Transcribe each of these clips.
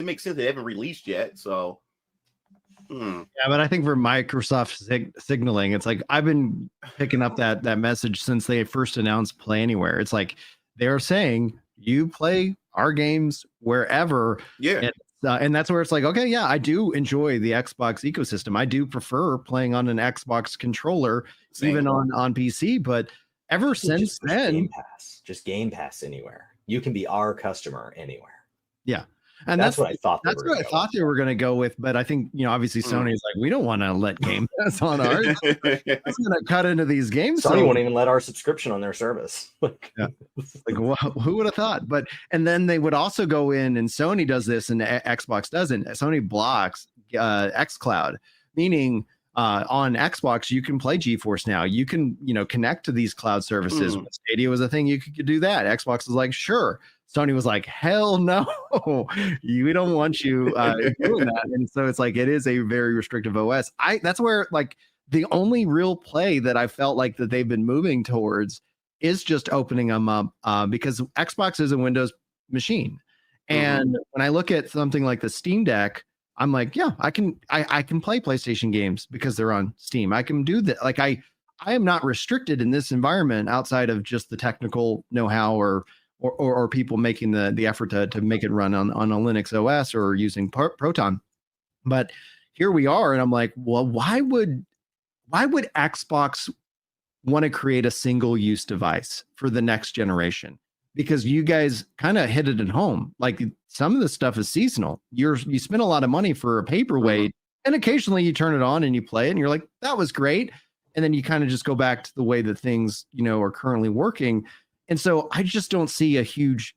make sense. They haven't released yet, so. Yeah, but I think for Microsoft signaling, it's like I've been picking up that message since they first announced Play Anywhere. It's like they're saying you play our games wherever. Yeah. And that's where it's like, okay, yeah, I do enjoy the Xbox ecosystem. I do prefer playing on an Xbox controller, even on PC. But ever since then, just Game Pass anywhere. You can be our customer anywhere. Yeah. And that's what I thought. That's what I thought they were going to go with. But I think, obviously Sony's like, we don't want to let Game Pass on ours. It's going to cut into these games. Sony won't even let our subscription on their service. Yeah. Like, well, who would have thought? And then they would also go in, and Sony does this and Xbox doesn't. Sony blocks xCloud, meaning on Xbox, you can play GeForce now. You can, connect to these cloud services. When Stadia was a thing, you could do that. Xbox was like, sure. Sony was like, hell no, we don't want you doing that. And so it's like, it is a very restrictive OS. That's where like the only real play that I felt like that they've been moving towards is just opening them up because Xbox is a Windows machine. And when I look at something like the Steam Deck, I'm like, yeah, I can play PlayStation games because they're on Steam. I can do that. Like I am not restricted in this environment outside of just the technical know-how or people making the effort to make it run on a Linux OS or using Proton. But here we are, and I'm like, well, why would Xbox want to create a single-use device for the next generation? Because you guys kind of hit it at home. Like some of the stuff is seasonal. You spend a lot of money for a paperweight, and occasionally you turn it on and you play it, and you're like, that was great. And then you kind of just go back to the way that things, are currently working. And so I just don't see a huge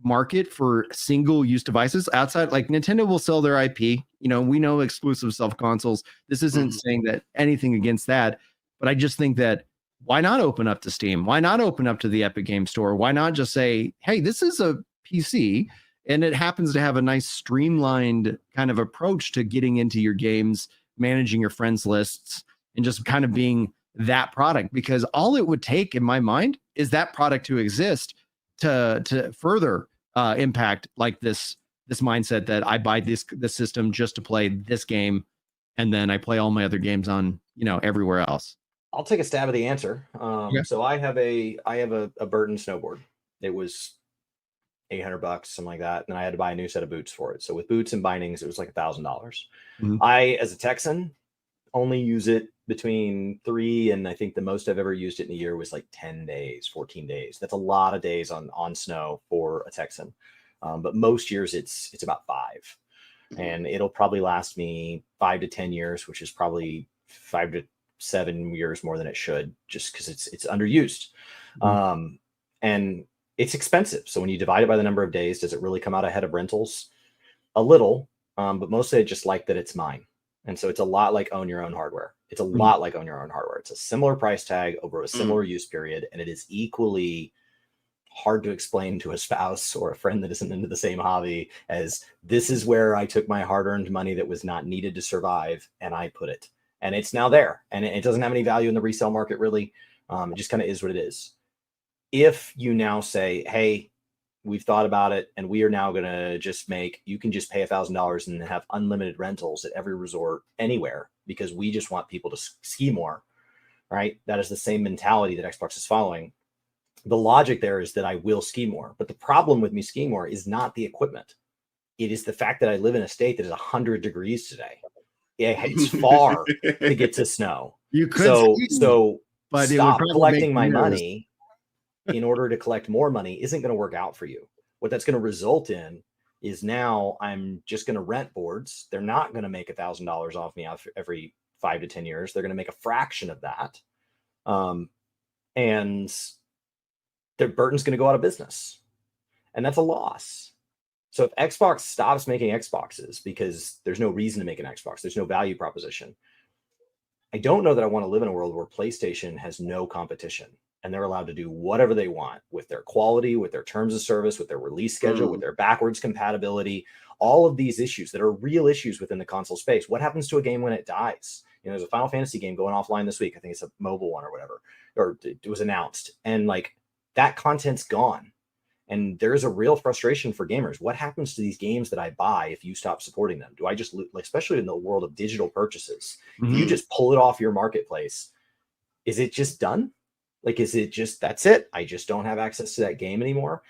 market for single-use devices outside. Like Nintendo will sell their IP. We know exclusive self-consoles. This isn't saying that anything against that, but I just think that why not open up to Steam? Why not open up to the Epic Game Store? Why not just say, hey, this is a PC and it happens to have a nice streamlined kind of approach to getting into your games, managing your friends lists, and just kind of being that product, because all it would take in my mind is that product to exist to further impact like this mindset that I buy this system just to play this game, and then I play all my other games on everywhere else. I'll take a stab at the answer. So I have a Burton snowboard. It was $800, something like that, and I had to buy a new set of boots for it. So with boots and bindings, it was like $1,000. I, as a Texan, only use it between 3 and I think the most I've ever used it in a year was like 10 days, 14 days. That's a lot of days on snow for a Texan. But most years it's about 5, and it'll probably last me 5 to 10 years, which is probably 5 to 7 years more than it should, just because it's underused. And it's expensive. So when you divide it by the number of days, does it really come out ahead of rentals? A little, but mostly I just like that it's mine. And so it's a lot like own your own hardware. It's a lot like own your own hardware. It's a similar price tag over a similar use period, and it is equally hard to explain to a spouse or a friend that isn't into the same hobby as, this is where I took my hard-earned money that was not needed to survive, and I put it. And it's now there, and it doesn't have any value in the resale market, really. It just kind of is what it is. If you now say, hey, we've thought about it, and we are now going to you can just pay $1,000 and have unlimited rentals at every resort anywhere, because we just want people to ski more, right? That is the same mentality that Xbox is following. The logic there is that I will ski more. But the problem with me skiing more is not the equipment. It is the fact that I live in a state that is 100 degrees today. It's far to get to snow. You could but stop collecting my money in order to collect more money isn't going to work out for you. What that's going to result in is now I'm just going to rent boards. They're not going to make $1,000 off me every 5 to 10 years. They're going to make a fraction of that. And Burton's going to go out of business. And that's a loss. So if Xbox stops making Xboxes because there's no reason to make an Xbox, there's no value proposition, I don't know that I want to live in a world where PlayStation has no competition and they're allowed to do whatever they want with their quality, with their terms of service, with their release schedule, with their backwards compatibility, all of these issues that are real issues within the console space. What happens to a game when it dies? There's a Final Fantasy game going offline this week. I think it's a mobile one or whatever, or it was announced. And like that content's gone. And there's a real frustration for gamers. What happens to these games that I buy if you stop supporting them? Do I just, like, especially in the world of digital purchases, if you just pull it off your marketplace, is it just done? Like, is it just, that's it? I just don't have access to that game anymore.